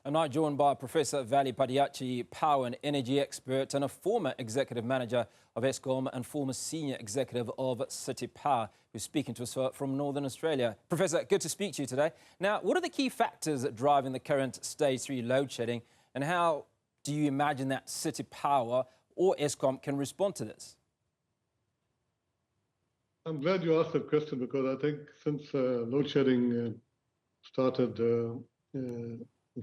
I'm now joined by Professor Vally Padayachee, power and energy expert and a former executive manager of Eskom and former senior executive of City Power, who's speaking to us from Northern Australia. Professor, good to speak to you today. Now, what are the key factors driving the current Stage 3 load shedding, and how do you imagine that City Power or Eskom can respond to this? I'm glad you asked that question, because I think since load shedding started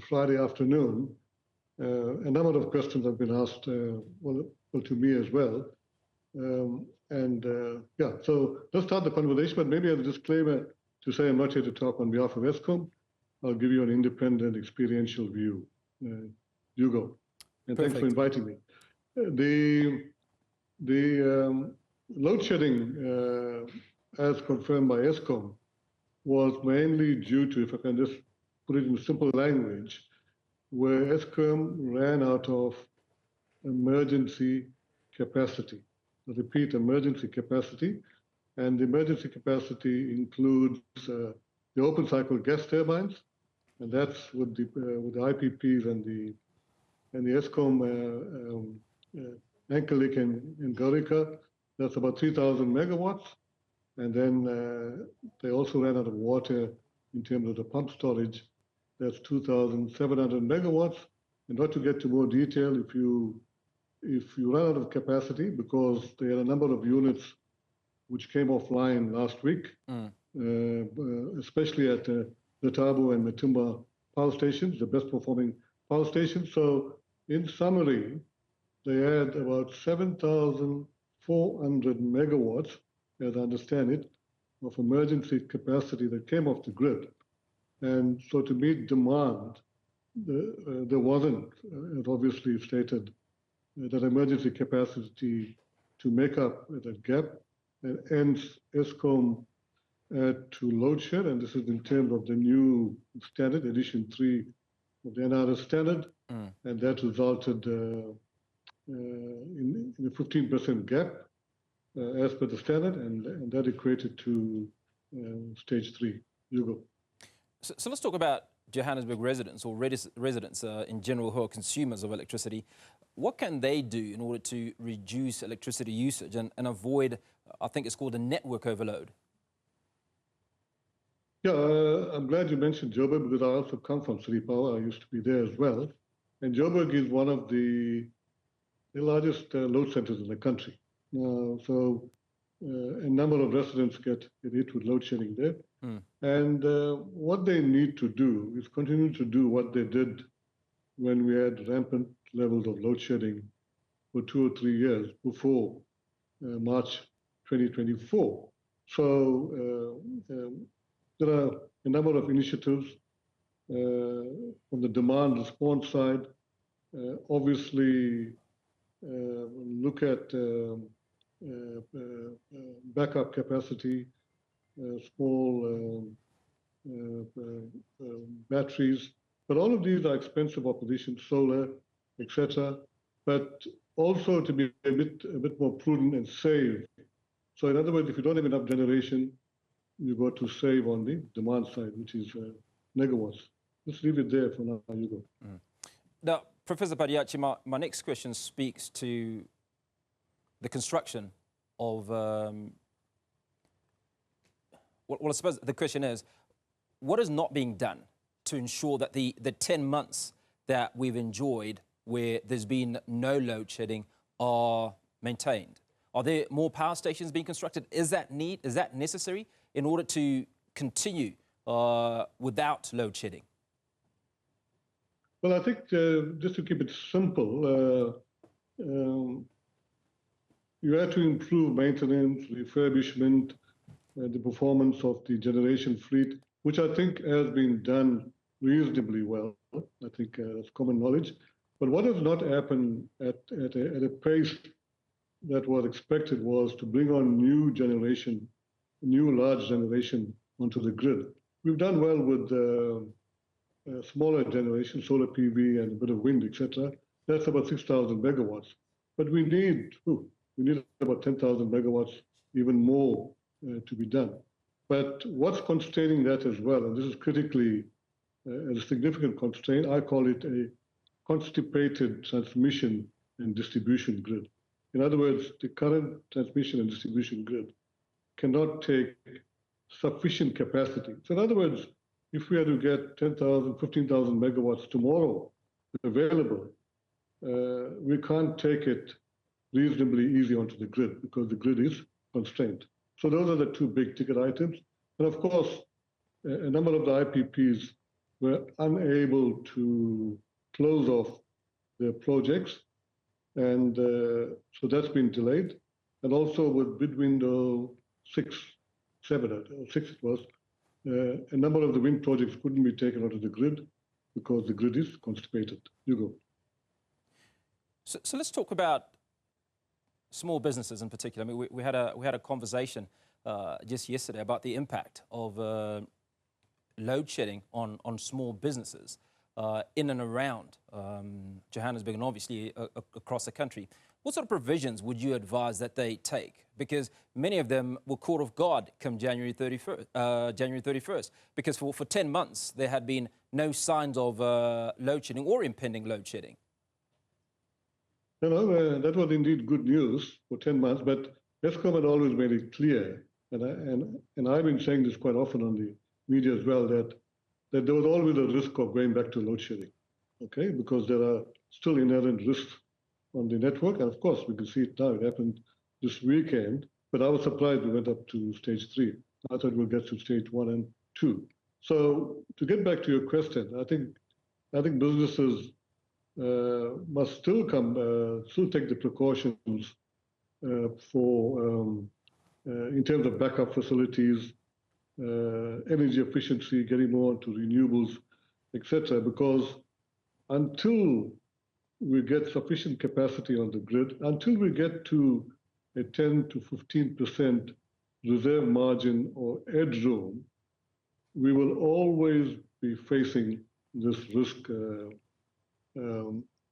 Friday afternoon, a number of questions have been asked, well, to me as well. Yeah, so let's start the conversation, but maybe as a disclaimer to say I'm not here to talk on behalf of Eskom. I'll give you an independent, experiential view. You go. And Perfect. Thanks for inviting me. The load shedding, as confirmed by Eskom, was mainly due to, if I can just put it in simple language, where Eskom ran out of emergency capacity. I repeat, emergency capacity. And the emergency capacity includes the open cycle gas turbines, and that's with the IPPs and the Eskom Anchor Lake in Gorica. That's about 3,000 megawatts. And then they also ran out of water in terms of the pump storage. That's 2,700 megawatts. And not to get to more detail, if you run out of capacity, because there are a number of units which came offline last week, especially at the Tabo and Matumba power stations, the best performing power stations. So in summary, they had about 7,400 megawatts, as I understand it, of emergency capacity that came off the grid. And so to meet demand, there wasn't, as obviously stated, that emergency capacity to make up that gap. And hence, Eskom had to load shed, and this is in terms of the new standard, edition 3 of the NRS standard, and that resulted in a 15% gap as per the standard, and that equated to Stage 3. You go. So let's talk about Johannesburg residents or residents in general who are consumers of electricity. What can they do in order to reduce electricity usage and avoid, I think it's called a network overload? Yeah, I'm glad you mentioned Joburg, because I also come from City Power. I used to be there as well. And Joburg is one of the largest load centers in the country. So a number of residents get hit with load shedding there. And what they need to do is continue to do what they did when we had rampant levels of load shedding for 2 or 3 years before March 2024. So there are a number of initiatives from the demand response side. Obviously, look at backup capacity, small batteries, but all of these are expensive propositions, solar, etc. But also to be a bit more prudent and save. So in other words, if you don't have enough generation, you got to save on the demand side, which is megawatts. Let's leave it there for now. You go. Now, Professor Padayachee, my next question speaks to the construction of, well, I suppose the question is, what is not being done to ensure that the 10 months that we've enjoyed where there's been no load shedding are maintained? Are there more power stations being constructed? Is that necessary in order to continue without load shedding? Well, I think just to keep it simple, you have to improve maintenance, refurbishment, the performance of the generation fleet, which I think has been done reasonably well. I think that's common knowledge. But what has not happened at a pace that was expected was to bring on new large generation onto the grid. We've done well with smaller generation, solar PV and a bit of wind, etc. That's about 6,000 megawatts. But we need about 10,000 megawatts, even more, to be done. But what's constraining that as well, and this is critically as a significant constraint. I call it a constipated transmission and distribution grid. In other words, the current transmission and distribution grid cannot take sufficient capacity. So in other words, if we are to get 10,000, 15,000 megawatts tomorrow available, we can't take it reasonably easy onto the grid because the grid is constrained. So those are the two big ticket items. And of course, a number of the IPPs were unable to close off their projects. And so that's been delayed. And also with bid window 6, 7, or 6 it was, a number of the wind projects couldn't be taken onto the grid because the grid is constipated. You go. So let's talk about small businesses in particular. I mean, we had a conversation just yesterday about the impact of load shedding on small businesses in and around Johannesburg and obviously across the country. What sort of provisions would you advise that they take? Because many of them were caught off guard come January 31st, because for 10 months there had been no signs of load shedding or impending load shedding. You know, that was indeed good news for 10 months, but Eskom had always made it clear, and I've been saying this quite often on the media as well, that there was always a risk of going back to load shedding, okay? Because there are still inherent risks on the network, and of course we can see it now. It happened this weekend, but I was surprised we went up to stage 3. I thought we'll get to stage 1 and 2. So to get back to your question, I think businesses must still take the precautions in terms of backup facilities, energy efficiency, getting more into renewables, etc. Because until we get sufficient capacity on the grid, until we get to a 10 to 15% reserve margin or headroom, we will always be facing this risk.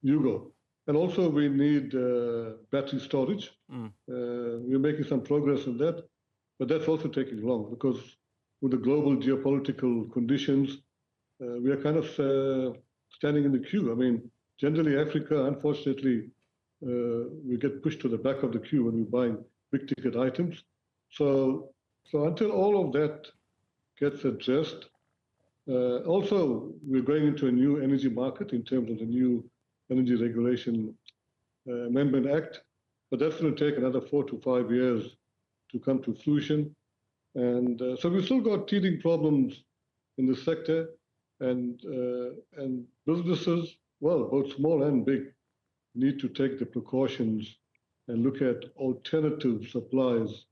Hugo. And also we need battery storage. We're making some progress on that, but that's also taking long because with the global geopolitical conditions, we are kind of standing in the queue. I mean, generally Africa, unfortunately, we get pushed to the back of the queue when we're buying big ticket items. So until all of that gets addressed, also, we're going into a new energy market in terms of the new Energy Regulation Amendment Act, but that's going to take another 4 to 5 years to come to fruition. And so we've still got teething problems in the sector, and businesses, well, both small and big, need to take the precautions and look at alternative supplies,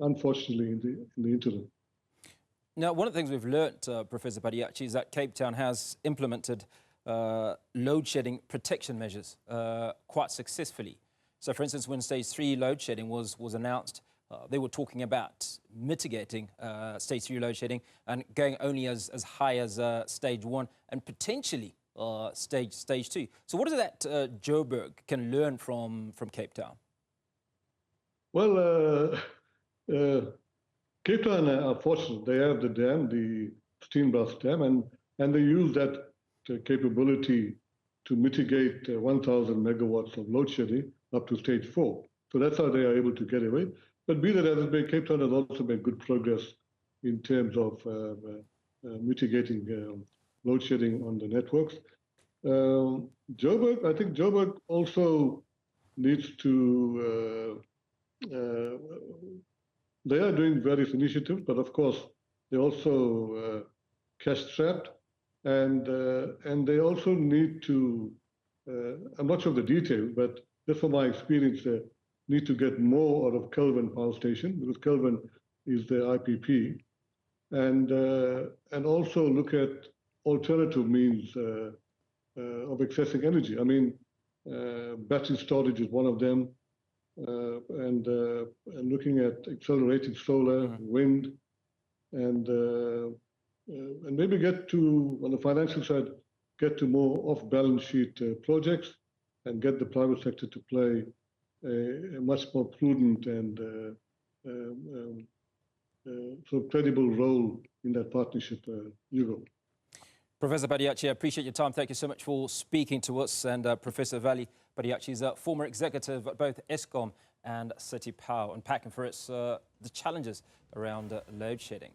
unfortunately, in the interim. Now, one of the things we've learnt, Professor Padayachee, is that Cape Town has implemented load shedding protection measures quite successfully. So, for instance, when stage 3 load shedding was announced, they were talking about mitigating stage 3 load shedding and going only as high as stage 1 and potentially stage 2. So what is it that Joburg can learn from Cape Town? Well, Cape Town are fortunate. They have the dam, the Steenbras Dam, and they use that capability to mitigate 1,000 megawatts of load shedding up to stage 4. So that's how they are able to get away. But be that as it may, Cape Town has also made good progress in terms of mitigating load shedding on the networks. Joburg, I think Joburg also needs to, they are doing various initiatives, but of course, they're also cash-strapped, and they also need to, I'm not sure of the details, but just from my experience, they need to get more out of Kelvin Power Station, because Kelvin is the IPP, and also look at alternative means of accessing energy. I mean, battery storage is one of them, and looking at accelerating solar, wind, and maybe get to, on the financial side, get to more off-balance sheet projects and get the private sector to play a much more prudent and sort of credible role in that partnership, Hugo. Professor Padayachee, I appreciate your time. Thank you so much for speaking to us. And Professor Vally Padayachee is a former executive at both Eskom and City Power, unpacking for us the challenges around load shedding.